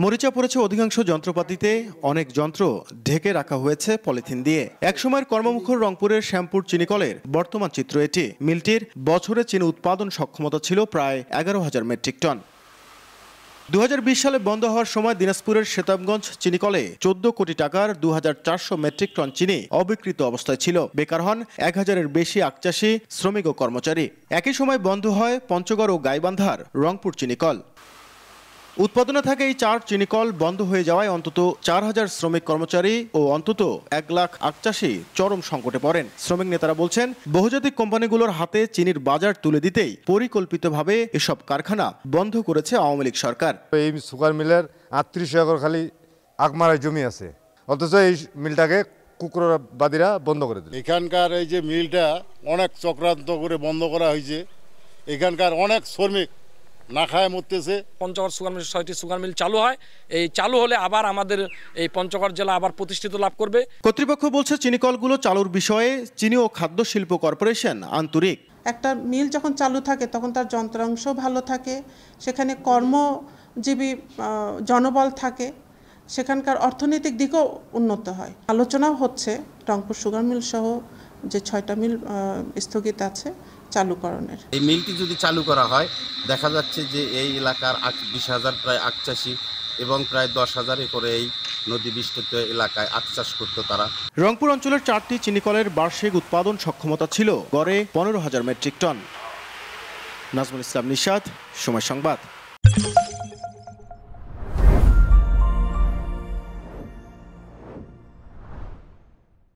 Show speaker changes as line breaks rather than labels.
মরিচা পড়েছে অধিকাংশ যন্ত্রপাতিতে, অনেক যন্ত্র ঢেকে রাখা হয়েছে পলিথিন দিয়ে। একসময়ের কর্মমুখর রংপুরের শ্যামপুর চিনিকলের বর্তমান চিত্র এটি। মিলটির বছরে চিনি উৎপাদন সক্ষমতা ছিল প্রায় 11,000 মেট্রিক টন। 2020 সালে বন্ধ হওয়ার সময় দিনাজপুরের শ্বেতাবগঞ্জ চিনিকলে 14 কোটি টাকার 2,400 মেট্রিক টন চিনি অবিকৃত অবস্থায় ছিল। বেকার হন 1,000-এর বেশি আখচাষী, শ্রমিক ও কর্মচারী। একই সময় বন্ধ হয় পঞ্চগড় ও গাইবান্ধার রংপুর চিনিকল। উৎপাদনে থাকে এই 4 চিনিকল বন্ধ হয়ে যাওয়ায় অন্তত 4,000 শ্রমিক কর্মচারী ও অন্তত 1 লাখ আখচাষী চরম সংকটে পড়েন। শ্রমিক নেতারা বলছেন, বহুজাতিক কোম্পানিগুলোর হাতে চিনির বাজার তুলে দিতেই পরিকল্পিতভাবে এসব কারখানা বন্ধ করেছে আওয়ামী লীগ সরকার।
এই সুগার মিলের 38 একর খালি আগমারায় জমি আছে, অথচ এই মিলটাকে কুকুরবাদীরা বন্ধ করে দিল।
এখানকার এই যে মিলটা অনেক চক্রান্ত করে বন্ধ করা হয়েছে। এখানকার অনেক শ্রমিক না খায় মরতেছে।
পঞ্চগড় সুগার মিল 6টি সুগার মিল চালু হয়। এই চালু হলে আবার আমাদের এই পঞ্চগড় জেলা আবার প্রতিষ্ঠিত লাভ করবে।
কর্তৃপক্ষ বলছে, চিনিকলগুলো চালুর বিষয়ে চিনি ও খাদ্য শিল্প কর্পোরেশন আন্তরিক।
একটা মিল যখন চালু থাকে তখন তার যন্ত্রাংশ ভালো থাকে, সেখানে কর্মজীবী জনবল থাকে, সেখানকার অর্থনৈতিক দিকও উন্নত হয়। আলোচনাও হচ্ছে রংপুর সুগার মিল সহ যে 6টা মিল স্থগিত আছে চালুকরণের।
এই মিলটি যদি চালু করা হয়, দেখা যাচ্ছে যে এই এলাকার 20,000 প্রায় আখচাষী এবং প্রায় 10,000 একরে এই নদী বেষ্টিত এলাকায় আখ চাষ করতো তারা।
রংপুর অঞ্চলের 4টি চিনিকলের বার্ষিক উৎপাদন সক্ষমতা ছিল গড়ে 15,000 মেট্রিক টন। নাজমুল ইসলাম নিশাদ, সময় সংবাদ।